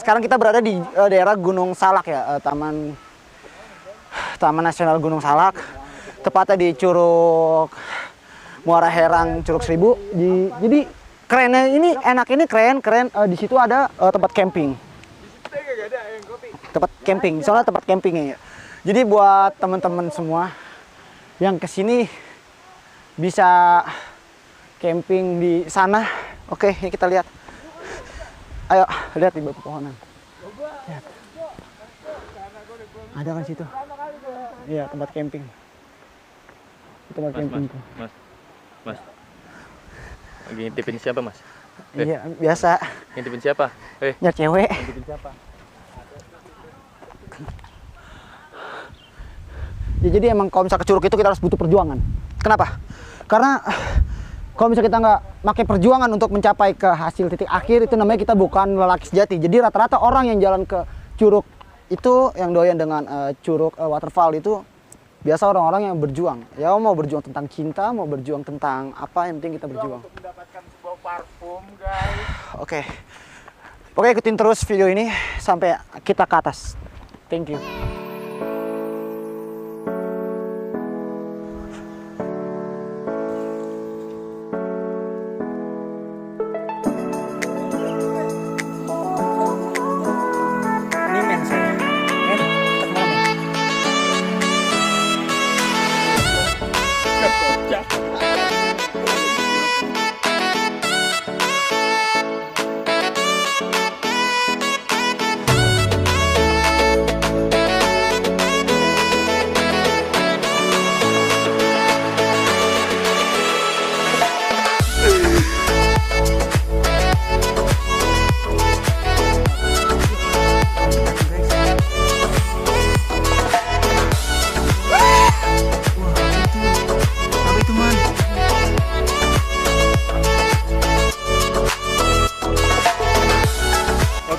sekarang kita berada di daerah Gunung Salak ya, Taman Nasional Gunung Salak, tepatnya di Curug Muara Herang, Curug Seribu. Jadi kerennya ini, enak ini keren. Di situ ada tempat camping. Soalnya tempat campingnya ya. Jadi buat teman-teman semua yang kesini bisa camping di sana. Oke, yuk kita lihat. Ayo, lihat di bawah pohonan. Lihat. Ada kan situ? Iya, tempat camping. Tempat camping. Mas. Lagi ngintipin siapa, Mas? Iya, biasa. Ngintipin siapa? Nyari cewek. Ngintipin siapa? Ya, jadi emang kalau misalnya ke Curug itu kita harus butuh perjuangan. Kenapa? Karena kalau misalnya kita nggak pakai perjuangan untuk mencapai ke hasil titik akhir, itu namanya kita bukan lelaki sejati. Jadi rata-rata orang yang jalan ke Curug itu, yang doyan dengan Curug waterfall itu, biasa orang-orang yang berjuang. Ya mau berjuang tentang cinta, mau berjuang tentang apa, yang penting kita berjuang. Untuk mendapatkan sebuah parfum, guys. Oke, ikutin terus video ini sampai kita ke atas. Thank you.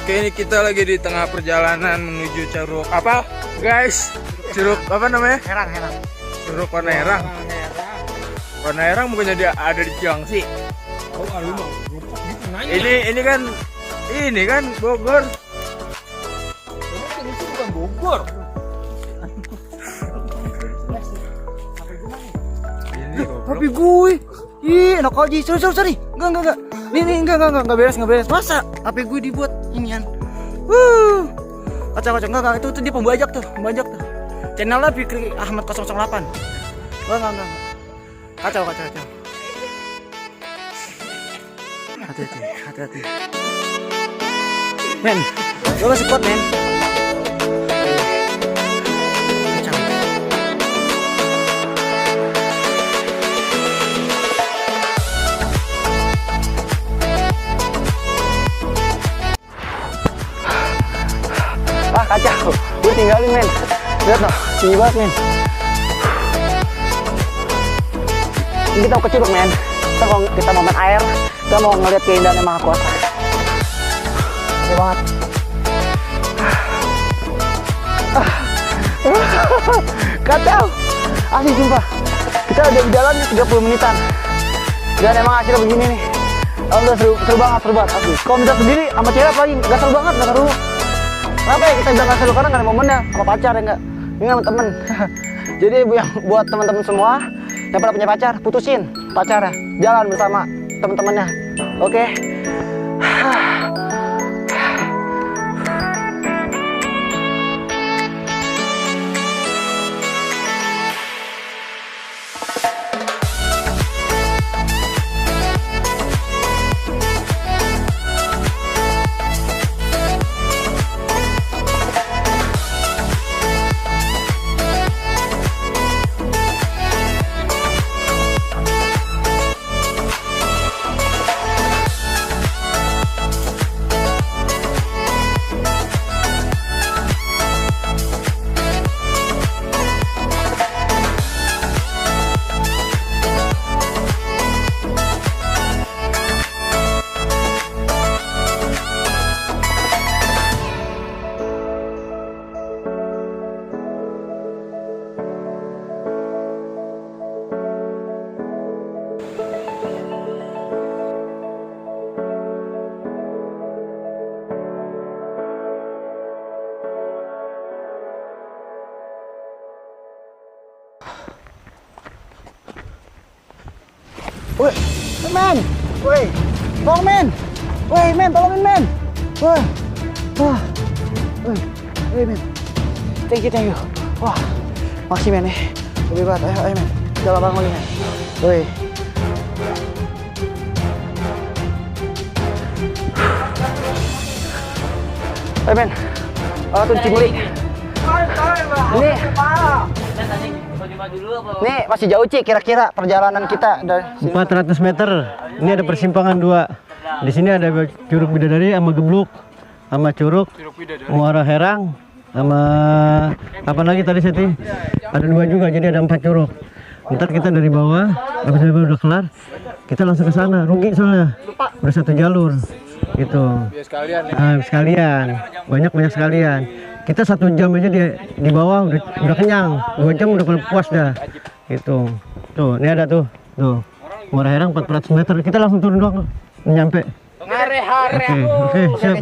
Oke, ini kita lagi di tengah perjalanan menuju Curug apa, guys? Curug apa namanya? Herang. Curug Warna Herang. Warna Herang bukannya dia ada di Ciangsi? Ini kan Bogor. Ini bukan Bogor. Tapi gue, enak aja. Sorry. Enggak. Ini enggak beres. Masa HP gue dibuat inian? Kacau. Enggak. Itu dia pembajak tuh. Channelnya Fikri Ahmad 008. Enggak. Kacau. Hati-hati. Men, lo masih kuat, men. Kacau, gue tinggalin, men. Lihat loh, tinggi banget, men. Ini kita mau ke Curug, men. Kita mau main air, kita mau ngeliat keindahan yang Maha Kuasa. Oke banget. Kacau, asli sumpah. Kita udah di jalan 30 menitan. Dan emang hasilnya begini nih. Udah seru banget asli. Kalau bisa sendiri sama cewek lagi, gak seru banget, gak seru. Kenapa ya kita bilang gak seru? Karena gak ada momennya sama pacar ya enggak? Ini sama temen. Jadi buat teman-teman semua yang pada punya pacar, putusin pacarnya, jalan bersama teman-temannya. Oke? Woi, men. Woi, tolong men. Woi, men, tolongin men. Wah, wah. Woi, men. Thank you. Wah, makasih men nih. Lebih banget, ayo men. Jalan bangun men. Woi. Ayo men. Tuh Cimuli. Nih masih jauh Ci, kira-kira perjalanan kita dari 400 meter. Ini ada persimpangan dua. Di sini ada Curug Bidadari sama Gebluk, sama Curug Muara Herang, sama apa lagi tadi Seti? Ada dua juga, jadi ada 4 curug. Ntar kita dari bawah, habis udah kelar, kita langsung ke sana. Rugi soalnya, udah 1 jalur, gitu. Sekalian, banyak sekalian. Kita 1 jam aja di bawah udah kenyang, 2 jam udah puas dah, gitu. Tuh, ini ada tuh Muara Herang 400 meter. Kita langsung turun doang, nyampe. Oke, siap.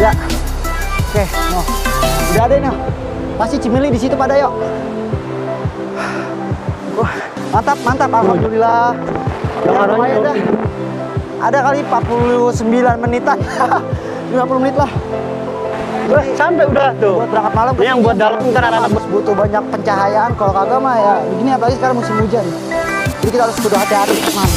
Ya, oke, no. Udah ada nih, pasti Cimili di situ pada yuk. Mantap, alhamdulillah. Ya, lumayan dah. Ada kali 49 menitan, 50 menit lah. Sampai udah tuh. Buat berangkat malam. Ini yang buat dalam ntar anak-anak butuh banyak pencahayaan. Kalau kagak mah ya begini, apalagi sekarang musim hujan. Jadi kita harus kudu hati-hati, teman.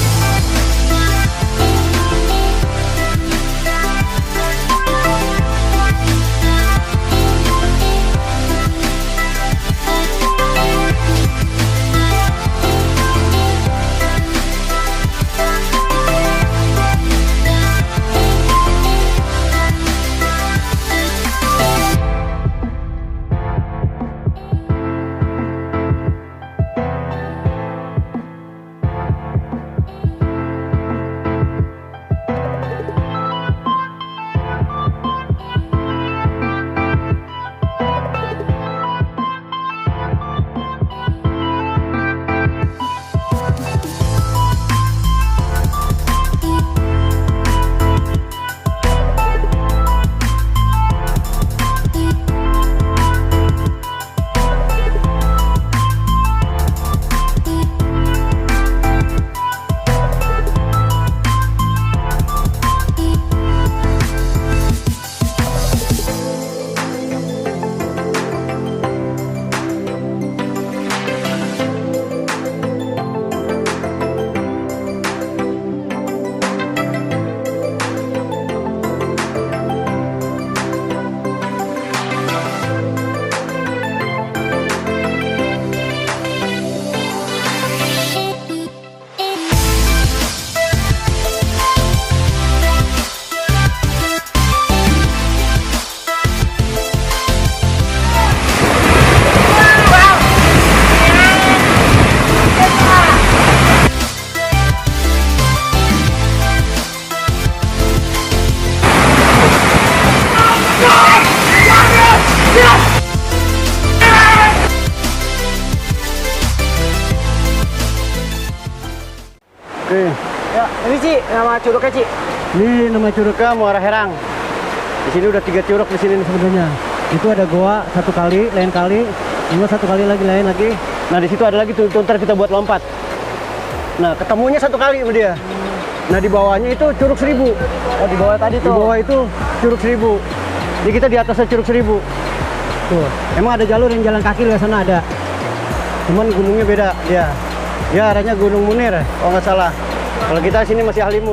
Oke. Ya, ini Ci, nama curugnya Ci. Ini nama curugnya Muara Herang. Di sini udah 3 curug di sini sebenarnya. Itu ada goa 1 kali, lain kali, juga 1 kali lagi, lain lagi. Nah di situ ada lagi tuh, ntar kita buat lompat. Nah ketemunya 1 kali sama dia. Nah di bawahnya itu Curug 1000. Oh, di bawah tadi tuh. Di bawah itu Curug 1000. Jadi kita di atasnya Curug 1000. Tuh, emang ada jalur yang jalan kaki di sana ada. Cuman gunungnya beda dia. Ya arahnya Gunung Munir, kalau nggak salah. Kalau kita sini masih Halimun.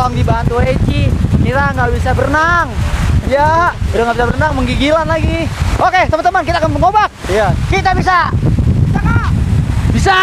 tolong dibantu Eci. Mira nggak bisa berenang. Ya, udah nggak bisa berenang, menggigilan lagi. Oke, teman-teman, kita akan mengobak. Iya. Kita bisa. Bisa nggak? Bisa.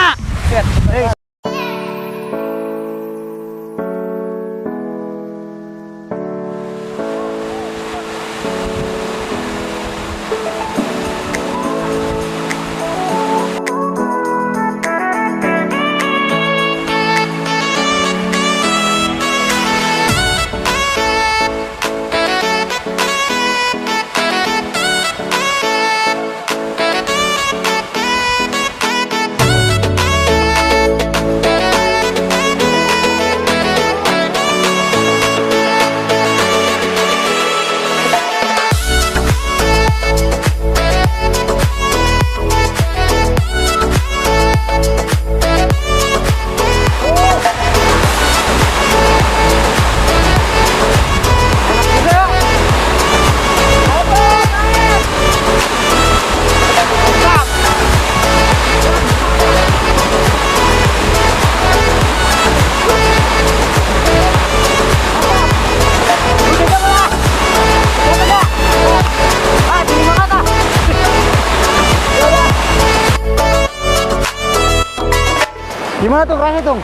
Gimana tuh rasanya tuh?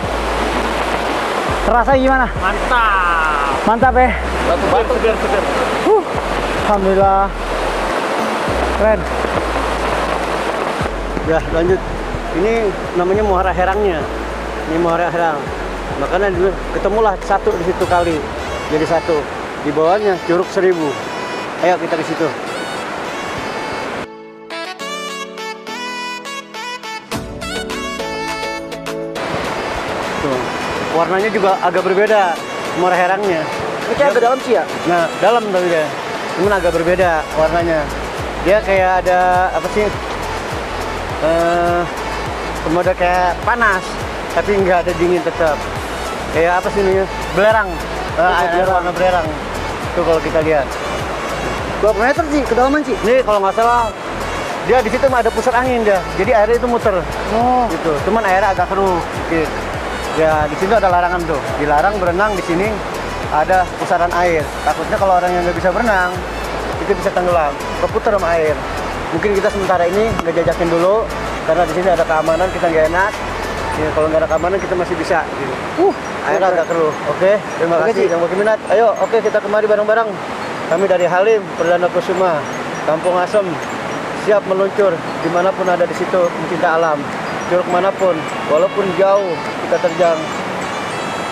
Terasa gimana? Mantap. Mantap ya? Batu segar. Alhamdulillah. Keren. Ya lanjut. Ini namanya muara herangnya. Ini muara herang. Makanya dulu ketemulah satu di situ kali. Jadi satu. Di bawahnya Curug 1000. Ayo kita ke situ. Tuh. Warnanya juga agak berbeda muara herangnya. Ini kayak agak dalam sih ya? Nah, dalam tapi dia. Cuman agak berbeda warnanya. Dia kayak ada apa sih? Mode kayak panas, tapi nggak ada dingin tetap. Kayak apa sih namanya? Belerang. Air warna belerang. Tuh kalau kita lihat. Berapa meter sih kedalaman sih? Ini kalau nggak salah dia di situ ada pusat angin dia. Jadi airnya itu muter. Oh. Gitu. Cuman airnya agak keruh sedikit. Ya di sini ada larangan tuh. Dilarang berenang di sini. Ada pusaran air. Takutnya kalau orang yang nggak bisa berenang itu bisa tenggelam, keputar sama air. Mungkin kita sementara ini nggak jajakin dulu karena di sini ada keamanan, kita nggak enak. Ya, kalau nggak ada keamanan kita masih bisa. Gitu. Air agak keruh. Oke, terima kasih yang bagi minat. Ayo, oke kita kemari bareng-barang. Kami dari Halim Perdana Kusuma, Kampung Asem, siap meluncur dimanapun ada di situ mencinta alam. Curug manapun, walaupun jauh kita terjang,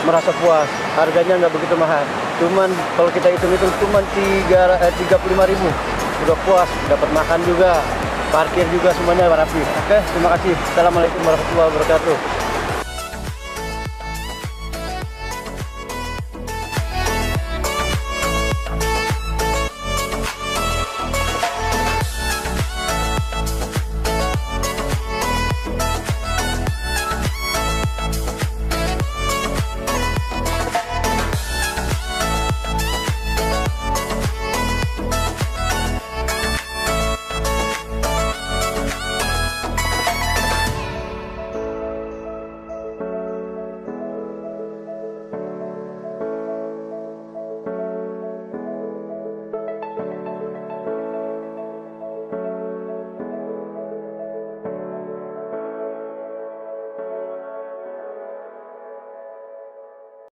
merasa puas. Harganya nggak begitu mahal. Cuman kalau kita hitung-hitung cuman 35.000 udah puas, dapat makan juga, parkir juga semuanya rapi. Oke, terima kasih. Assalamualaikum warahmatullahi wabarakatuh.